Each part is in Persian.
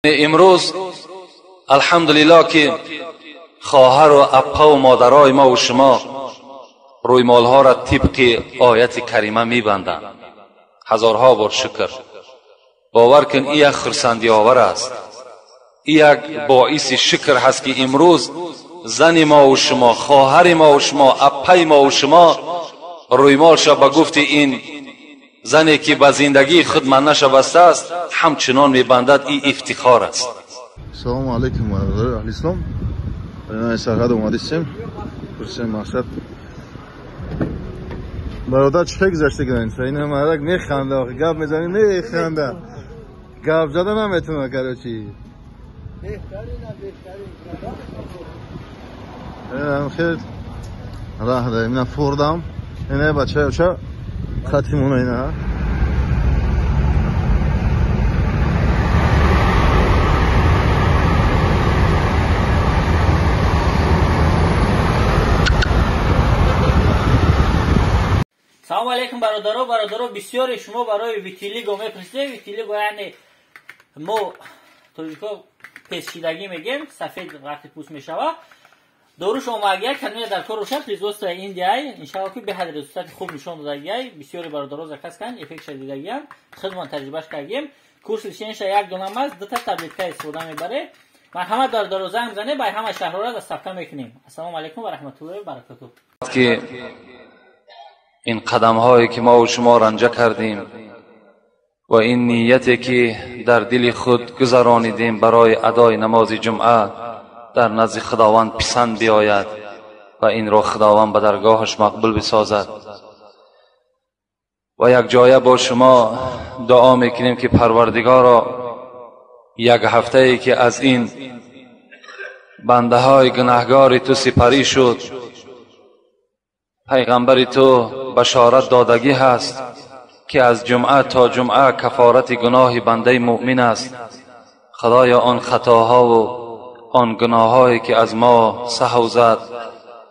امروز الحمدلله که خواهر و اپا و مادرای ما و شما رویمال ها را طبق آیت کریمه میبندند. هزارها بار شکر. باور کن این یک خرسندی آور است، این یک باعث شکر هست که امروز زن ما و شما، خواهر ما و شما، اپای ما و شما رویمالش به گفت این زنی که به زندگی خود منش بسته است همچنان میبندد. این افتخار است. سلام علیکم برادر اهل اسلام. من سرحد اومدیم پرسیم مقصد برادر چه گذشته کردین؟ این مرد میخنده آخه گپ میزنی میخنده، گپ زدن نمیتونه کراچی. خیر راه داریم. من فوردم اینه بچه چه خطیمونه اینه. سلام علیکم برادرو بسیاری شما برای ویتیلیگو میپرسید. ویتیلیگو یعنی ما توجیکا پیچیدگی میگیم، سفید وقتی پوست میشوه. داروش اومگی کلمه در کار روشن پریزوست ایندیای انشاءالله که به حد رزولت خوب نشون دادگی. بسیاری برادرو زکس کن افکت شدیدگی هم خدمت تجربهش کردیم. کورس لیسنس یک دونم است، دو تا تبلیغ استفاده میبره. من همه برادرو زنگ زنه بای همه شهرها را ثبت میکنیم. السلام علیکم و رحمت الله و برکاته. که این قدم هایی که ما و شما رنجه کردیم و این نیتی که در دل خود گذرانیدیم برای ادای نماز جمعه در نزد خداوند پسند بیاید و این را خداوند به درگاهش مقبول بسازد. و یک جایه با شما دعا میکنیم که پروردگارا یک هفته ای که از این بنده های گناهگار تو سپری شد، پیغمبر تو بشارت دادگی هست که از جمعه تا جمعه کفارت گناه بنده مؤمن است. خدایا آن خطاها و آن گناهایی که از ما سهو زد،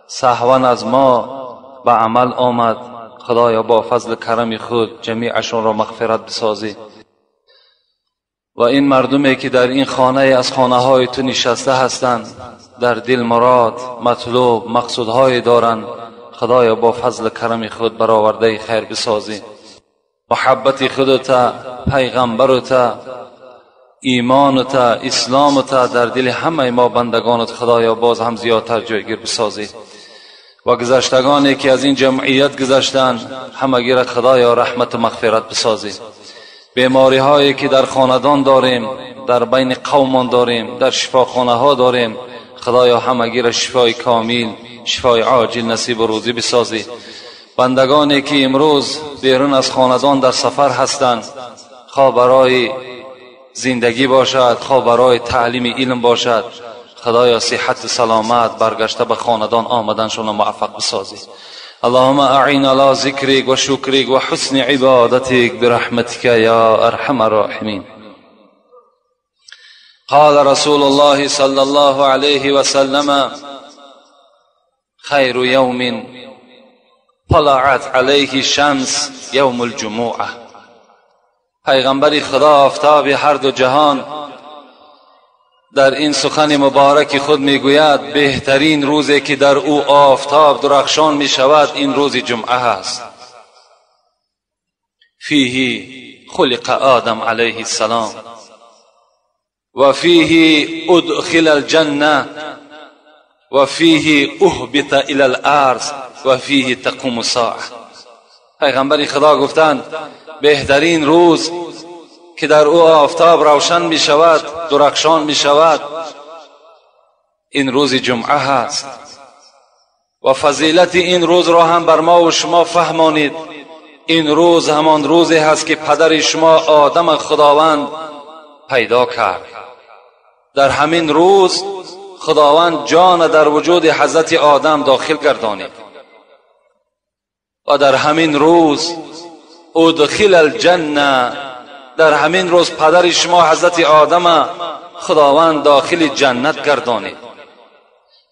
سهوا از ما به عمل آمد، خدایا با فضل کرم خود جمیعشون را مغفرت بسازی. و این مردمی که در این خانه از خانه های تو نشسته هستند در دل مراد مطلوب مقصودهای دارند، خدایا با فضل کرم خود برآورده خیر بسازی. محبت خودت، پیغمبرت، ایمانت، اسلامت در دل همه ما بندگانت خدایا باز هم زیادتر جایگیر بسازی. و گذشتگانی که از این جمعیت گذشتند همگی را خدایا رحمت و مغفرت بسازی. بیماری هایی که در خاندان داریم، در بین قومان داریم، در شفاخانه ها داریم، خدایا همگی را شفای کامل، شفای عاجل نصیب و روزی بسازی. بندگانی که امروز بیرون از خاندان در سفر هستند، خواه برای زندگی باشد، خواه برای تعلیم علم باشد، خدایا صحت سلامت برگشته به خاندان آمدنشون موفق بسازی. اللهم اعین علی ذکرک و شکرک و حسن عبادتک برحمتک یا ارحم الراحمین. قال رسول الله صلی الله علیه و سلم خیر یوم طلعت علیه الشمس یوم الجمعه. پیغمبر خدا آفتاب هر دو جهان در این سخن مبارک خود میگوید بهترین روزی که در او آفتاب درخشان می شود این روز جمعه است. فیه خلق آدم علیه السلام و فیه ادخل الجنه و فیه اهبط الى الارض و فیه تقوم الساعه. پیغمبر خدا گفتند بهترین روز که در او آفتاب روشن می شود، درخشان می شود، این روز جمعه هست. و فضیلت این روز را هم بر ما و شما فهمانید. این روز همان روزی هست که پدر شما آدم خداوند پیدا کرد. در همین روز خداوند جان در وجود حضرت آدم داخل گردانید و در همین روز ادخل الجنه، در همین روز پدر شما حضرت آدم خداوند داخل جنت گردانید.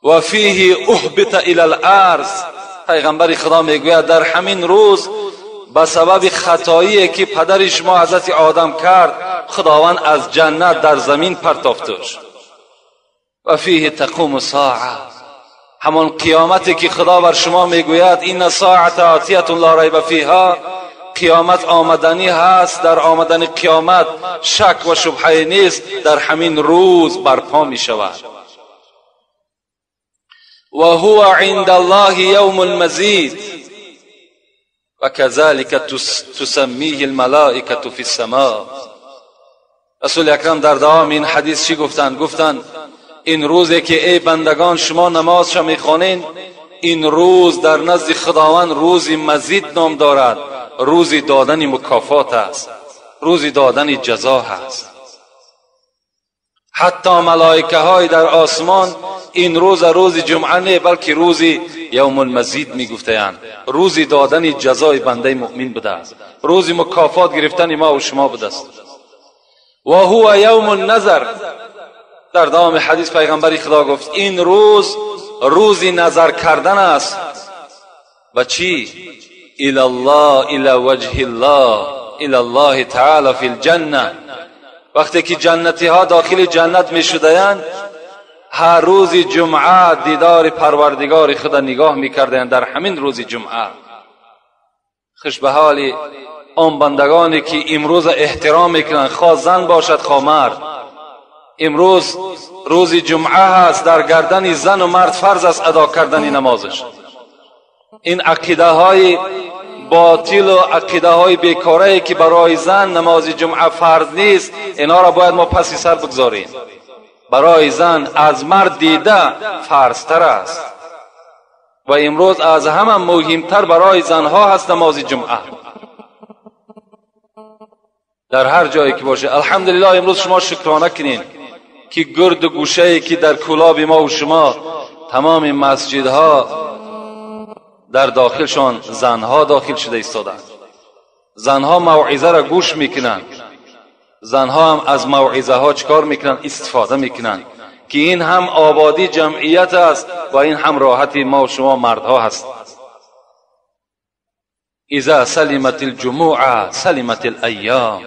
و فیه اهبط الی الارض، پیغمبر خدا میگوید در همین روز به سبب خطایی که پدر شما حضرت آدم کرد خداوند از جنت در زمین پرتافتش. و فیه تقوم الساعه، همان قیامتی که خدا بر شما میگوید این ساعت آتیه لا ریب فیها، قیامت آمدنی هست، در آمدن قیامت شک و شبهه نیست، در همین روز برپا می شود. و هو عند الله یوم المزید و کذلک تسمیه الملائکه فی السماء. رسول اکرم در دوام این حدیث چی گفتند؟ گفتند این روزی که ای بندگان شما نماز شما میخوانین، این روز در نزد خداوند روزی مزید نام دارد، روزی دادن مکافات است، روزی دادن جزا است. حتی ملائکه های در آسمان این روز جمعه نه بلکه روزی یوم المزید میگفتند، روزی دادن جزای بنده مؤمن بوده است، روزی مکافات گرفتن ما و شما بوده است. و هو یوم النظر، در دوام حدیث پیغمبر خدا گفت این روز روزی نظر کردن است. و چی؟ الی الله، الی وجه الله، الی الله تعالی فی الجنه. وقتی که جنتی ها داخل جنت می شدند، هر روز جمعه دیدار پروردگار خدا نگاه می کردند. در همین روز جمعه خوش به حال آن بندگانی که امروز احترام میکنند، خواه زن باشد خواه مرد. امروز روز جمعه هست، در گردن زن و مرد فرض است ادا کردن نمازش. این عقیده های باطل و عقیده های بیکاره که برای زن نماز جمعه فرض نیست، اینا را باید ما پس سر بگذاریم. برای زن از مرد دیده فرض تر است و امروز از همه مهمتر برای زنها هست نماز جمعه. در هر جایی که باشه الحمدلله امروز شما شکرانه کنین که گرد و گوشه‌ای که در کلاب ما و شما تمام مسجدها در داخلشان زنها داخل شده ایستادند. زنها موعظه را گوش میکنند، زنها هم از موعظه ها چکار میکنند؟ استفاده میکنند که این هم آبادی جمعیت است و این هم راحت ما و شما مردها هست. اذا سلمت الجموع سلمت الایام.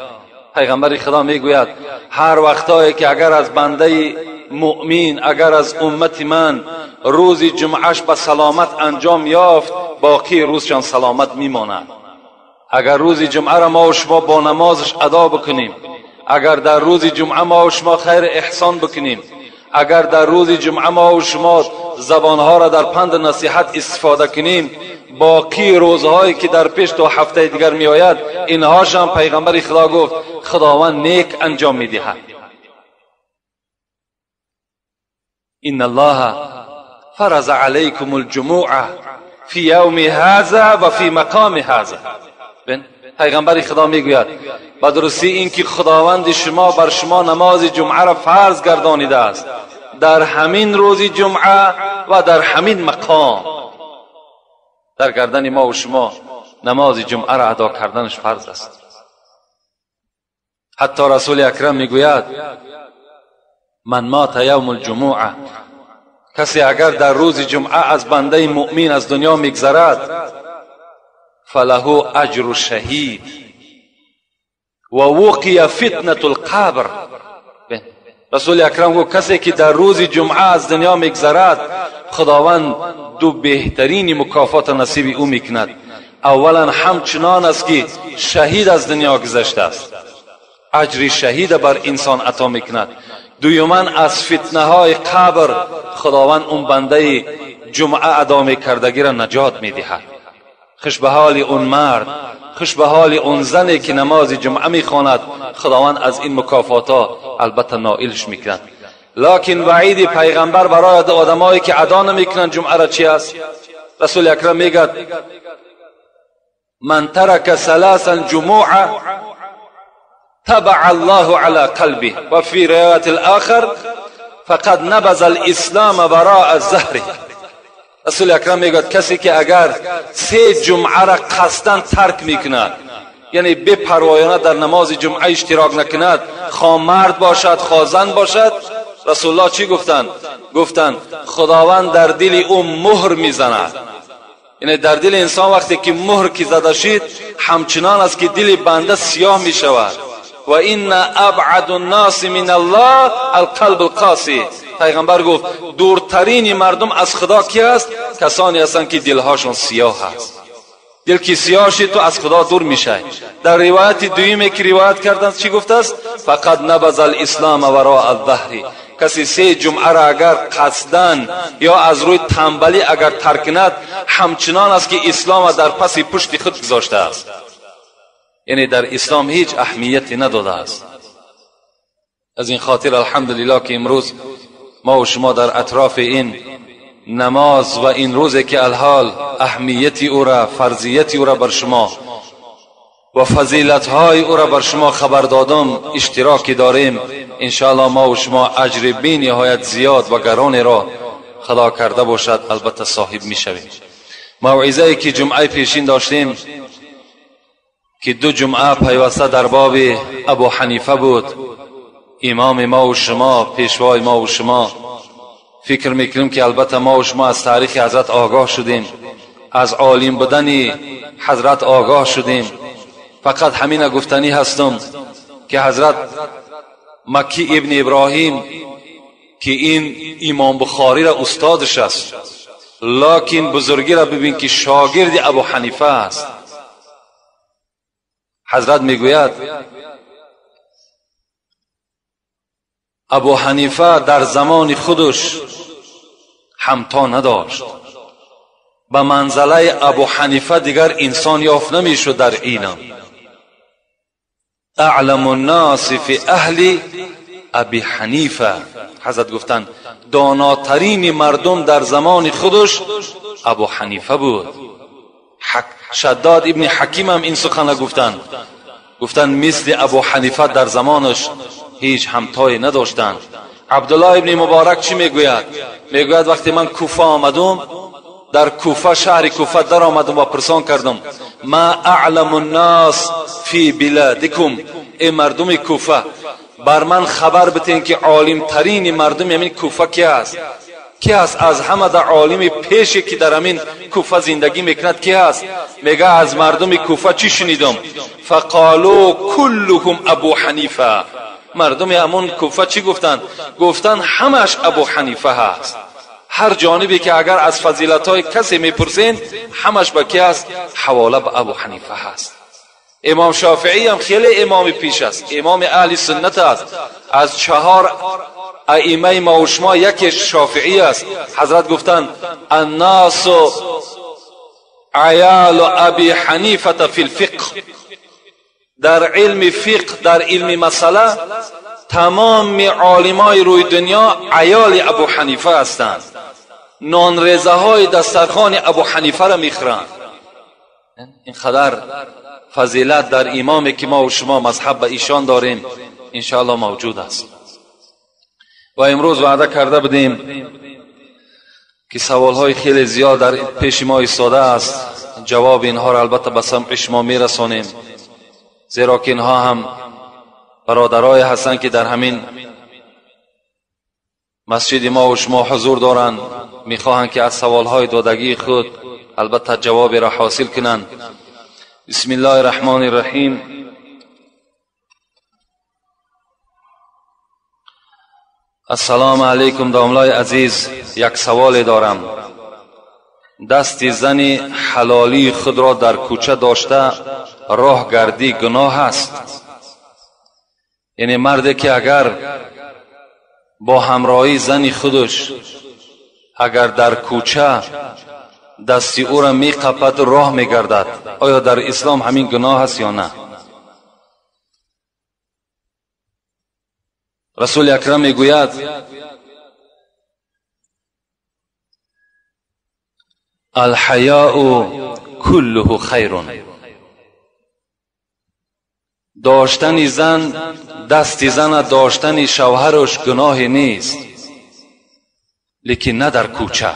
پیغمبر خدا میگوید هر وقتایی که اگر از بنده مؤمن، اگر از امت من روز جمعهش به سلامت انجام یافت، باقی روزشان سلامت میماند. اگر روز جمعه را ما و شما با نمازش ادا بکنیم، اگر در روز جمعه ما و شما خیر احسان بکنیم، اگر در روز جمعه ما و شما زبانها را در پند نصیحت استفاده کنیم، باقی روزهایی که در پیش تا هفته دیگر می آید اینهاش هم پیغمبر خدا گفت خداوند نیک انجام می دهد. ان الله فرض علیکم الجموع فی یوم هذا و فی مقام هذا. پیغمبر خدا میگوید به درستی این که خداوند شما بر شما نماز جمعه را فرض گردانیده است، در همین روز جمعه و در همین مقام در گردن ما و شما نماز جمعه را ادا کردنش فرض است. حتی رسول اکرم میگوید من مات یوم الجمعه، کسی اگر در روز جمعه از بنده مؤمن از دنیا میگذرد، فله اجر شهید و وقی فتنه القبر. رسول اکرم گفت کسی که در روز جمعه از دنیا میگذرد، خداوند دو بهترین مکافات نصیب او میکند. اولا همچنان است که شهید از دنیا گذشته است، اجر شهید بر انسان عطا میکند. دوما از فتنه های قبر خداوند اون بنده جمعه ادا میکردگی را نجات میدهد. خوش به حال اون مرد، خوش به حال اون زنی که نماز جمعه میخواند، خداوند از این مکافات البته نائلش میکند. لکن وعید پیغمبر برای آدمایی که ادا نمیکنند جمعه را چی است؟ رسول اکرم میگه من ترک ثلاثا جمعه تبع الله على قلبه و فی روایت الاخر فقد نبذ الاسلام وراء الظهر. رسول اکرم میگه کسی که اگر 3 جمعه را قصداً ترک میکند، یعنی بے پروایانه در نماز جمعه اشتراک نکند، خواه مرد باشد خواه زن باشد، رسول الله چی گفتند؟ گفتند خداوند در دل او مهر میزند یعنی در دل انسان وقتی که مهر که زده شد همچنان است که دل بنده سیاه می شود. و این ابعد الناس من الله القلب القاسی. پیغمبر گفت دورترین مردم از خدا کی است؟ کسانی هستند که دلهاشون سیاه است. دل که سیاه شد تو از خدا دور میشه. در روایت دویمی که روایت کردند چی گفته است؟ فقط نبذ الاسلام وراء الظهر. کسی 3 جمعه را اگر قصدن یا از روی تنبلی اگر ترک کند همچنان است که اسلام در پس پشت خود گذاشته است. یعنی در اسلام هیچ اهمیتی نداده است. از این خاطر الحمدلله که امروز ما و شما در اطراف این نماز و این روزی که الحال اهمیتی او را، فرضیتی او را بر شما و فضیلت‌های او را بر شما خبر دادم اشتراکی داریم. انشاءالله ما و شما اجر بی نهایت زیاد و گران را خدا کرده باشد البته صاحب می‌شویم. موعظه‌ای که جمعه پیشین داشتیم که 2 جمعه پیوسته در باب ابو حنیفه بود، امام ما و شما، پیشوای ما و شما. فکر میکنیم که البته ما و شما از تاریخ حضرت آگاه شدیم، از عالم بودن حضرت آگاه شدیم. فقط همین گفتنی هستم که حضرت مکی ابن ابراهیم که این امام بخاری را استادش است، لکن بزرگی را ببین که شاگرد ابو حنیفه است. حضرت میگوید ابو حنیفه در زمان خودش همتا نداشت. به منزله ابو حنیفه دیگر انسان یافت نمیشد در علم. اعلم الناس فی اهل ابی حنیفه. حضرت گفتند داناترین مردم در زمان خودش ابو حنیفه بود. شداد ابن حکیم هم این سخن گفتند مثل ابو حنیفه در زمانش هیچ همتایی نداشتند. عبدالله ابن مبارک چی میگوید؟ میگوید وقتی من کوفه آمدم، در کوفه، شهر کوفه در آمدم و پرسان کردم ما اعلم الناس فی بلادکم، ای مردم کوفه بر من خبر بتین که عالم ترین مردم همین کوفه کی است؟ کی است از همه در عالم پیشی که در همین کوفه زندگی میکند کی است؟ میگه از مردم کوفه چی شنیدم؟ فقالوا کلهم ابو حنیفه. مردم همون کوفه چی گفتند؟ گفتند همش ابو حنیفه هست. هر جانبی که اگر از فضیلت‌های کسی میپرسین همش به کی است؟ حواله به ابو حنیفه هست. امام شافعی هم خیلی امام پیش است، امام اهل سنت است. از 4 ائمه ما و شما یکیش شافعی است. حضرت گفتند الناس عیال ابی حنیفه فی الفقه. در علم فقه، در علم مسئله تمام عالمای روی دنیا عیال ابو حنیفه هستند. نان ریزه های دسترخوان ابو حنیفه را میخورند. این قدر فضیلت در امامی که ما و شما مذهب به ایشان داریم انشاءالله موجود است. و امروز وعده کرده بودیم که سوالهای خیلی زیاد در پیش ما ایستاده است، جواب اینها را البته به سمع شما میرسانیم، زیرا که اینها هم برادرای هستند که در همین مسجد ما و شما حضور دارند، میخواهند که از سوالهای دادگی خود البته جواب را حاصل کنند. بسم الله الرحمن الرحیم. السلام علیکم داملای عزیز، یک سوال دارم. دست زن حلالی خود را در کوچه داشته راه گردی گناه است؟ یعنی مردی که اگر با همراهی زن خودش اگر در کوچه دستی او را می قپد راه می گردد، آیا در اسلام همین گناه است یا نه؟ رسول اکرم می گوید الحیاء کله خیر. داشتن زن، دست زن داشتن شوهرش گناه نیست، لیکن نه در کوچه.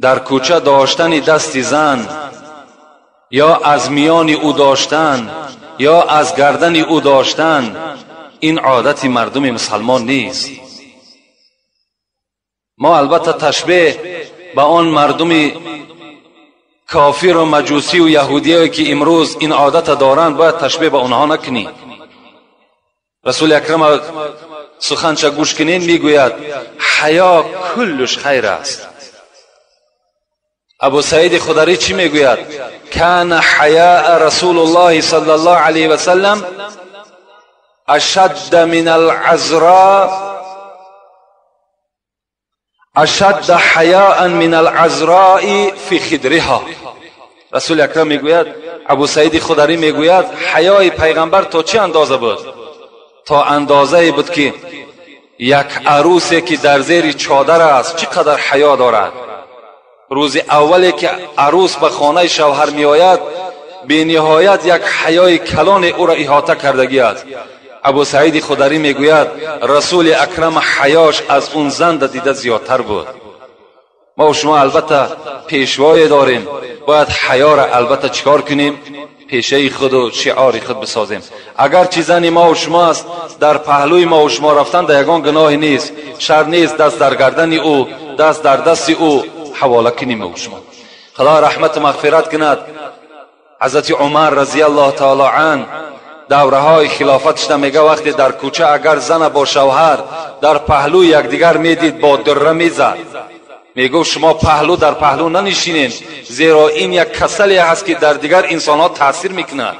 در کوچه داشتن دست زن یا از میان او داشتن یا از گردن او داشتن، این عادت مردم مسلمان نیست. ما البته تشبیه به آن مردم کافر و مجوسی و یهودیایی که امروز این عادت دارند باید تشبیه به اونها نکنی. رسول اکرم سخنش گوش کنین میگوید حیا کلش خیر است. ابو سعید خدری چی میگوید؟ کان حیاء رسول الله صلی الله علیه و سلم اشد من العذراء، اشد حیاء من العذراء فی خدرها. رسول اکرم میگوید، ابو سعید خدری میگوید حیای پیغمبر تا چه اندازه بود؟ تا اندازه بود که یک عروسی که در زیر چادر است چقدر حیا دارد. روز اولی که عروس به خانه شوهر می آید به نهایت یک حیای کلان او را احاطه کردگی است. ابو سعید خدری میگوید رسول اکرم حیاش از اون زن دیده زیادتر بود. ما و شما البته پیشوای داریم، باید حیا را البته چیکار کنیم؟ پیشه خود و شعار خود بسازیم. اگر چیزانی ما و شما است، در پهلوی ما و شما رفتن در یگان گناه نیست، شر نیست دست در گردن او، دست در دست او حواله کنیم ما و شما. خدا رحمت و مغفرت کند. حضرت عمر رضی الله تعالی عنه دوره های خلافتش میگه وقتی در کوچه اگر زن با شوهر در پهلو یکدیگر میدید با دره میزد، میگو شما پهلو در پهلو ننشینین، زیرا این یک کسلی هست که در دیگر انسان ها تاثیر میکند.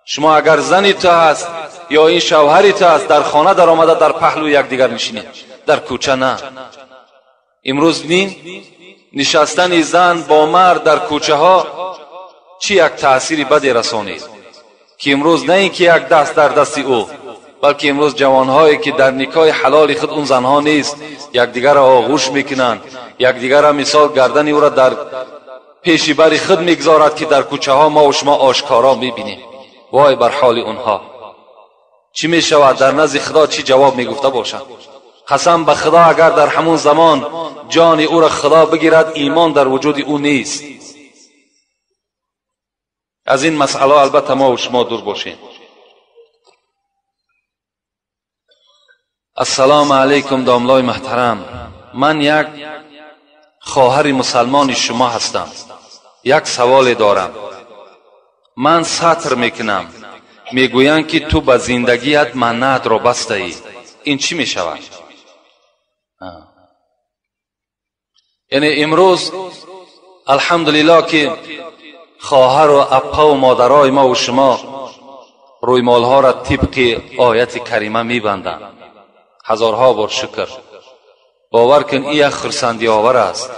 شما اگر زنی تو هست یا این شوهری تو هست در خانه در آمده در پهلو یکدیگر نشینین، در کوچه نه. امروز نشستن زن با مرد در کوچه ها چی یک تأثیری بدی رسانید که امروز نه اینکه یک دست در دست او، بلکه امروز جوانهایی که در نکاح حلال خود اون زنها نیست یکدیگر را آغوش میکنند، یکدیگر را مثال گردن او را در پیش بر خود میگذارد که در کوچه ها ما و شما آشکارا میبینیم. وای بر حال اونها. چی میشود در نزد خدا چی جواب میگفته باشند؟ قسم به خدا اگر در همون زمان جان او را خدا بگیرد ایمان در وجود او نیست. از این مسئله البته ما و شما دور باشیم. السلام علیکم داملای محترم، من یک خواهر مسلمان شما هستم. یک سوال دارم. من سطر میکنم، میگویند که تو به زندگیت منت را بسته ای، این چی میشود؟ یعنی امروز الحمدلله که خواهر و اپا و مادرای ما و شما رویمال ها را طبق آیت کریمه میبندند. هزارها بار شکر. باور کن این یک خرسندی آور است،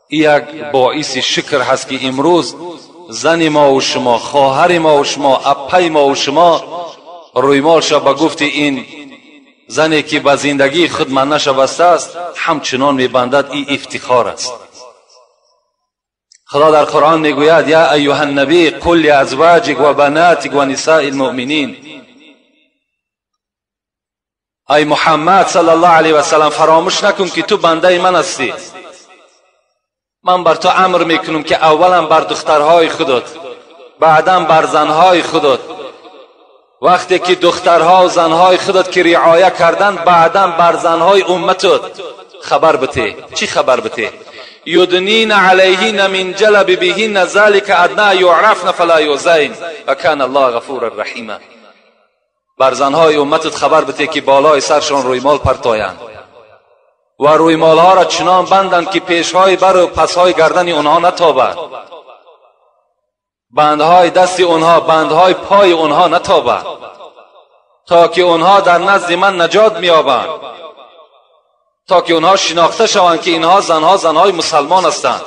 این یک باعث شکر هست که امروز زن ما و شما، خواهر ما و شما، اپای ما و شما رویمالش به گفت این زنی که به زندگی خود منش بسته است همچنان میبندد. این افتخار است. خدا در قرآن میگوید یا ایها النبی قل لازواجک و بناتک و نساء المؤمنین، ای محمد صلی الله علیه و سلم فراموش نکن که تو بنده من هستی. من بر تو امر میکنم که اولا بر دخترهای خودت، بعدا بر زنهای خودت. وقتی که دخترها و زنهای خودت که رعایه کردن، بعدا بر زنهای امتت خبر بده. چی خبر بده؟ یدنین علیهن من جلبیبهن ذلک ادنی یعرفن فلا یؤذین و کان الله غفورا رحیما. بر زنهای امتت خبر بده که بالای سرشان رویمال پرتایند و رویمال ها را چنان بندند که پیشهای بر و پسهای گردن اونها نتابد، بندهای دست اونها، بندهای پای اونها نتابد، تا که اونها در نزد من نجات میابند، تا که اونها شناخته شوند که اینها زنهای مسلمان هستند،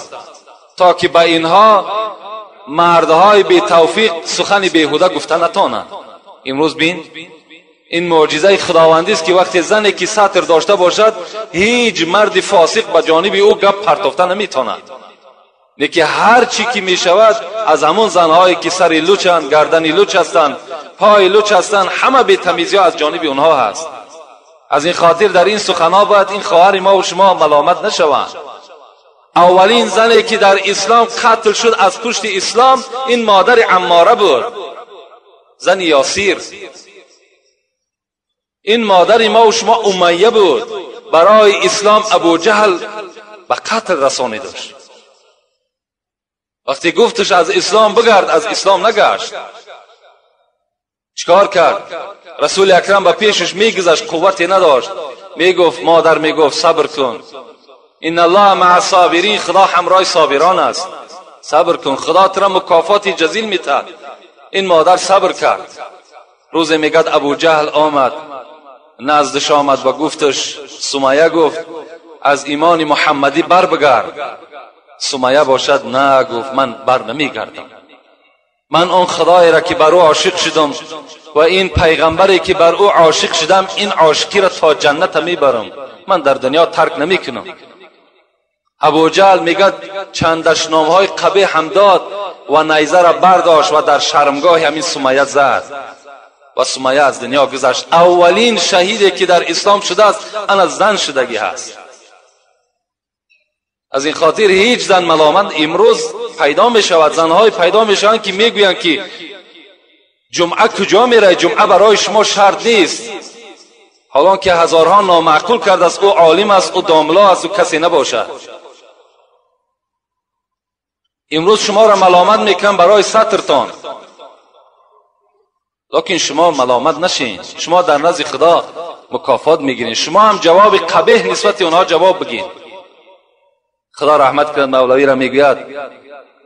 تا که به اینها مردهای بی توفیق سخن بیهوده گفته نتانند. امروز بین این معجزه خداوندی است که وقتی زنی که ساتر داشته باشد هیچ مرد فاسق به جانب او گپ پرتافته نمیتواند. لیکن هر چی که میشود از همون زنهایی که سر لوچند، گردن لوچ هستند، پای لوچ هستند، همه بی تمیزی از جانب اونها هست. از این خاطر در این سخنها باید این خواهر ما و شما ملامت نشوند. اولین زنی که در اسلام قتل شد از پشت اسلام این مادر عماره بود، زن یاسیر. این مادر ما و شما امیه بود، برای اسلام ابو جهل به قتل رسانی داشت. وقتی گفتش از اسلام بگرد، از اسلام نگشت. چیکار کرد؟ رسول اکرم به پیشش میگذشت، قوتی نداشت. میگفت مادر میگفت صبر کن، ان الله مع الصابرین، خدا همراه صابران است، صبر کن، خدا ترا مکافاتی جزیل میده. این مادر صبر کرد. روز میگد ابو جهل آمد نزدش، آمد و گفتش، سمیه گفت از ایمان محمدی بر بگرد. سمیه باشد نه، گفت من بر نمیگردم. من اون خدایی را که بر او عاشق شدم و این پیغمبری که بر او عاشق شدم، این عاشقی را تا جنت میبرم، من در دنیا ترک نمیکنم. ابو جهل میگه چند دشنامهای قبیح هم داد و نیزه را برداشت و در شرمگاه همین سمیه زد و سمیه از دنیا گذشت. اولین شهیدی که در اسلام شده است انا زن شدگی هست. از این خاطر هیچ زن ملامت امروز پیدا می شود، زنهای پیدا می شوند که میگویند که جمعه کجا میره، جمعه برای شما شرط نیست، حالان که هزارها نامعقول کرده است او عالم است، او داملا است، او کسی نباشد. امروز شما را ملامت میکنم برای سترتان، لیکن شما ملامت نشین، شما در نزد خدا مکافات میگیرین. شما هم جواب قبیح نسبت اونها جواب بگین. خدا رحمت کند مولوی را میگوید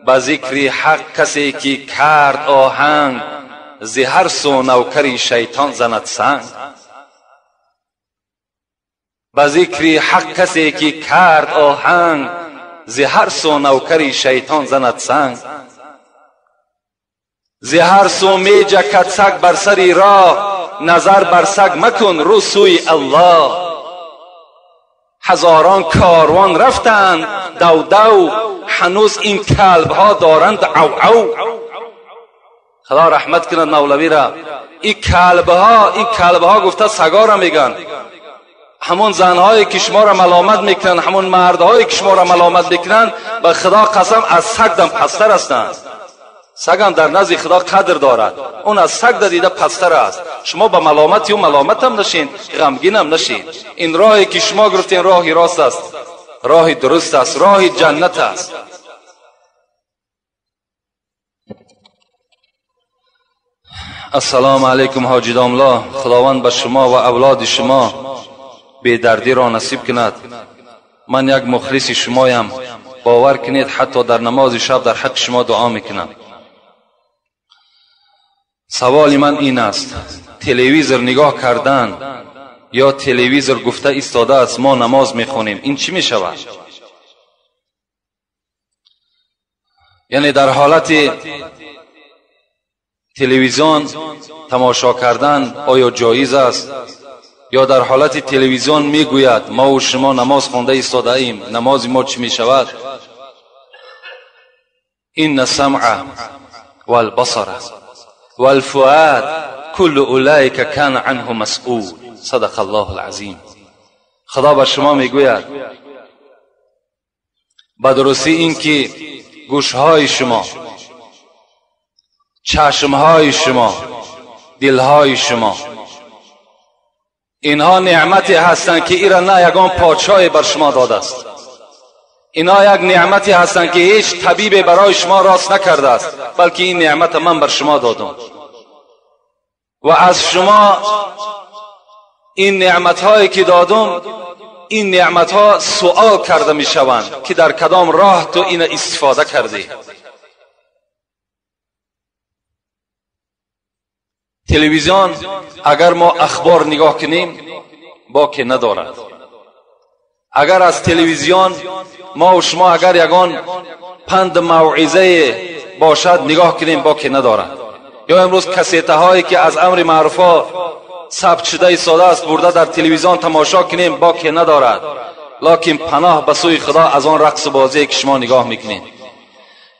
به ذکر حق کسی که کرد آهنگ، ز هر سو نوکری شیطان زند سنگ. به ذکر حق کسی که کرد آهنگ، ز هر سو نوکری شیطان زند سنگ. ز هر سو می جکد سگ بر سری راه، نظر بر سگ مکن رو سوی الله. هزاران کاروان رفتند دو دو، هنوز این کلب ها دارند او او. خدا رحمت کند مولوی را. این کلب ها گفته سگا را میگن. همون زنهایی که شما را ملامت میکنن، همون مردهایی که شما را ملامت میکنن، به خدا قسم از سگ دم پستر هستند. سگ هم در نزد خدا قدر دارد، اون از سگ دیده پستر است. شما به ملامتی و ملامت هم نشین، غمگین هم نشین. این راهی که شما گرفتین راهی راست است، راهی درست است، راهی جنت است. السلام علیکم حاجی داملا. خداوند به شما و اولاد شما بی‌دردی را نصیب کند. من یک مخلص شمایم، باور کنید حتی در نماز شب در حق شما دعا میکنم. سوال من این است، تلویزیون نگاه کردن یا تلویزیون گفته ایستاده است ما نماز میخونیم، این چی میشود؟ یعنی در حالت تلویزیون تماشا کردن آیا جایز است؟ یا در حالت تلویزیون میگوید ما و شما نماز خونده ایستاده ایم، نماز ما چی میشود؟ این السمع والبصر والفؤاد كل اولئک کان عنه مسئول. صدق الله العظیم. خدا به شما میگوید به درستی این که گوشهای شما، چشمهای شما، دلهای شما، اینها نعمتی هستند که ایرا نه یگان پادشاهی بر شما داده است. اینها یک نعمتی هستند که هیچ طبیب برای شما راست نکرده است، بلکه این نعمت من بر شما دادم. و از شما این نعمت‌هایی که دادم، این نعمت‌ها سوال کرده می‌شوند که در کدام راه تو این استفاده کردی. تلویزیون اگر ما اخبار نگاه کنیم باکی ندارد. اگر از تلویزیون ما و شما اگر یگان پند موعظه باشد نگاه کنیم باکی ندارد. یا امروز کسیته هایی که از امر معروفا ثبت شده ایستاده است برده در تلویزیون تماشا کنیم باکی ندارد. لکن پناه به سوی خدا از آن رقص بازی که شما نگاه میکنید،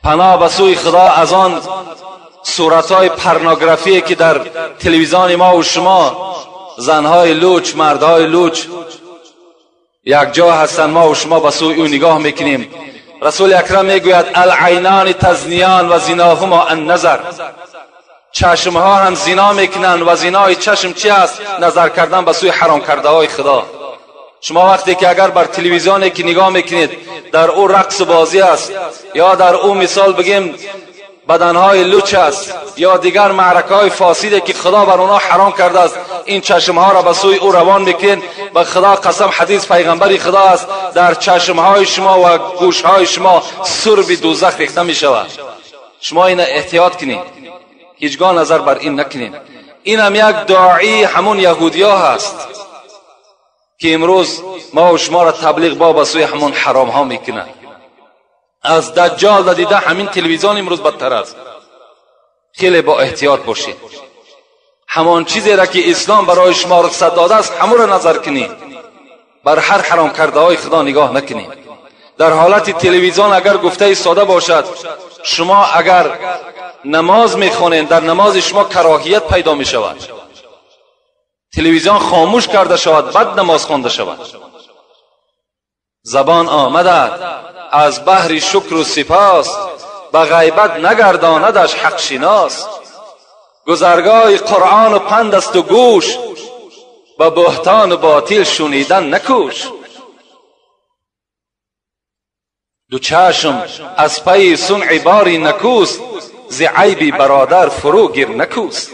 پناه به سوی خدا از آن صورتهای پورنوگرافی که در تلویزیون ما و شما، زنهای لوچ، مردهای لوچ یک جا هستند، ما و شما به سوی او نگاه میکنیم. رسول اکرم میگوید العینان تزنیان و زناهما النظر. چشمها هم زنا میکنن و زنای چشم چی است؟ نظر کردن به سوی حرام کرده های خدا. شما وقتی که اگر بر تلویزیونی که نگاه میکنید در او رقص بازی است، یا در او مثال بگیم بدنهای لوچ است، یا دیگر معرکه‌های فاسده که خدا بر اونها حرام کرده است، این چشمها را به سوی او روان میکنین. به خدا قسم حدیث پیغمبری خدا است در چشمهای شما و گوشهای شما سرب دوزخ ریخته می شود. شما این احتیاط کنید، هیچگاه نظر بر این نکنید. این هم یک داعی همون یهودیا هست که امروز ما و شما را تبلیغ به سوی همون حرام ها میکنه. از دجال دیده همین تلویزیون امروز بدتر است. خیلی با احتیاط باشید. همان چیزی را که اسلام برای شما رخصت داده است همون را نظر کنید، بر هر حرام کرده های خدا نگاه نکنید. در حالت تلویزیون اگر گفته ساده باشد، شما اگر نماز میخوانید در نماز شما کراهیت پیدا می شود، تلویزیون خاموش کرده شود، بعد نماز خوانده شود. زبان آمده از بحر شکر و سپاس، به غیبت نگرداندش حق شناس. گذرگاه قرآن و پند است و گوش، به بهتان و باطل شنیدن نکوش. دو چشم از پی صنع باری نکوست، ز عیبی برادر فرو گیر نکوست.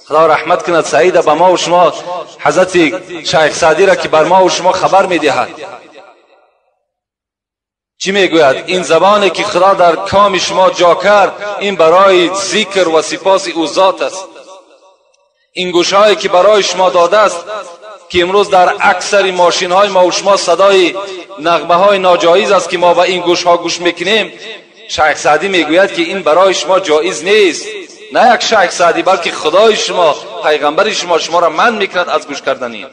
خدا رحمت کند سعید به ما و شما حضرت شیخ سعدی را که بر ما و شما خبر میدهد. چی میگوید؟ این زبانی که خدا در کام شما جا کرد، این برای ذکر و سپاس او ذات است. این گوشهایی که برای شما داده است که امروز در اکثر ماشین های ما و شما صدای نغمه های ناجایز است که ما با این گوش ها گوش میکنیم، شیخ سعدی میگوید که این برای شما جایز نیست. نه یک شیخ سعدی بلکه خدای شما، پیغمبر شما را منع میکند از گوش کردن.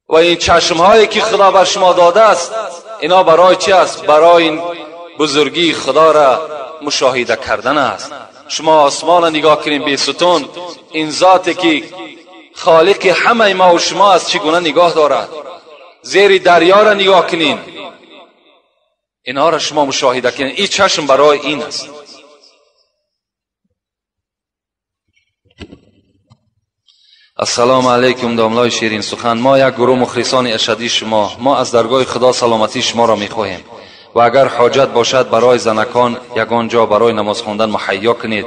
و این چشم هایی که خدا بر شما داده است، اینا برای چی است؟ برای این بزرگی خدا را مشاهده کردن است. شما آسمان را نگاه کنین بی ستون، این ذاتی که خالق همه ما و شما است چگونه نگاه دارد. زیر دریا را نگاه کنین، اینا را شما مشاهده کنین. این چشم برای این است. السلام علیکم داملای شیرین سخن. ما یک گروه مخلصان اشدی شما، ما از درگاه خدا سلامتی شما را میخواهیم و اگر حاجت باشد برای زنکان یگان جا برای نماز خواندن مهیا کنید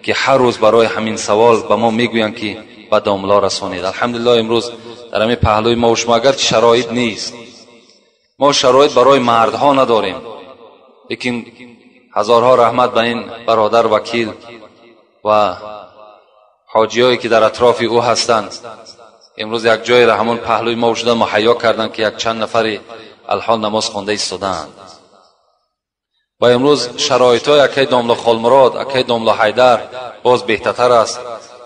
که هر روز برای همین سوال به ما میگویند که به داملا رسانید. الحمدلله امروز در همین پهلوی ما و شما اگر شرایط نیست، ما شرایط برای مردها نداریم، لیکن هزارها رحمت به این برادر وکیل و حاجیایی که در اطراف او هستند. امروز یک جای را همون پهلوی ما شدن مهیا کردند که یک چند نفری الحال نماز خوانده ایستادند. و امروز شرایط های اکی داملا خالمراد، اکی داملا حیدر باز بهتر است.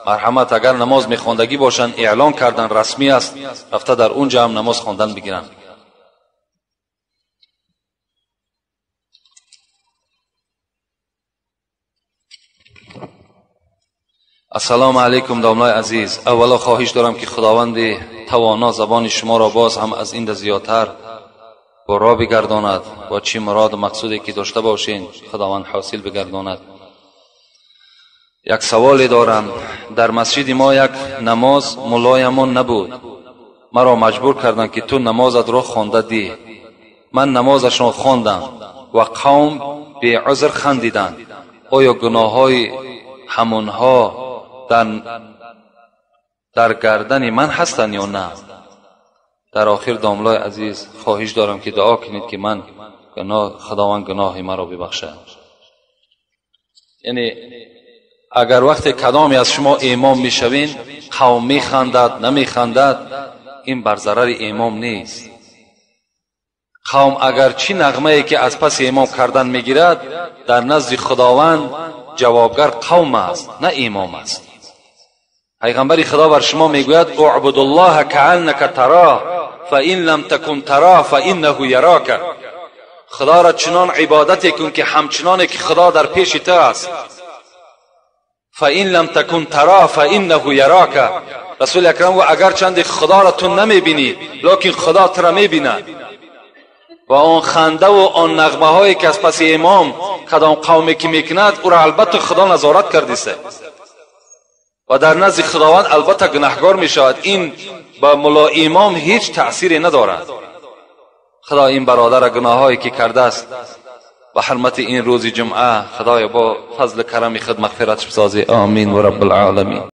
مرحمت اگر نماز میخواندگی باشند اعلان کردن رسمی است، رفته در اونجا هم نماز خواندن بگیرن. السلام علیکم داملای عزیز. اولا خواهش دارم که خداوند توانا زبان شما را باز هم از این زیادتر با راه بگرداند و چی مراد و مقصودی که داشته باشین خداوند حاصل بگرداند. یک سوالی دارم. در مسجد ما یک نماز ملایمون نبود، مرا مجبور کردند که تو نمازت را خوانده دی. من نمازشان خواندم و قوم به عذر خندیدند. آیا گناه های همونها در گردن من هستن یا نه؟ در آخر داملای عزیز خواهش دارم که دعا کنید که من خداوند گناه مرا ببخشه. یعنی اگر وقت کدامی از شما امام میشوین قوم میخندد نمیخندد، این بر ضرر امام نیست. قوم اگر چی نغمه ای که از پس امام کردن میگیرد، در نزد خداوند جوابگر قوم است نه امام است. پیغمبر خدا بر شما میگوید اعبد الله کأنک تراه فإن لم تکن تراه فإنه یراک. خدا را چنان عبادت کن که همچنان که خدا در پیش تو است. فإن لم تکن تراه فإنه یراک. رسول اکرم و اگر چند خدا را تو نمیبینی لیکن خدا تو را میبیند. و آن خنده و آن نغمه هایی که از پس امام کدام قومی که میکند او را البته خدا نظارت کردیسه و در نزد خداوند البته گناهکار میشود. این با ملا امام هیچ تأثیری ندارد. خدا این برادر گناهایی که کرده است به حرمت این روز جمعه خدایا با فضل کرم خود مغفرتش بسازی. آمین و رب العالمین.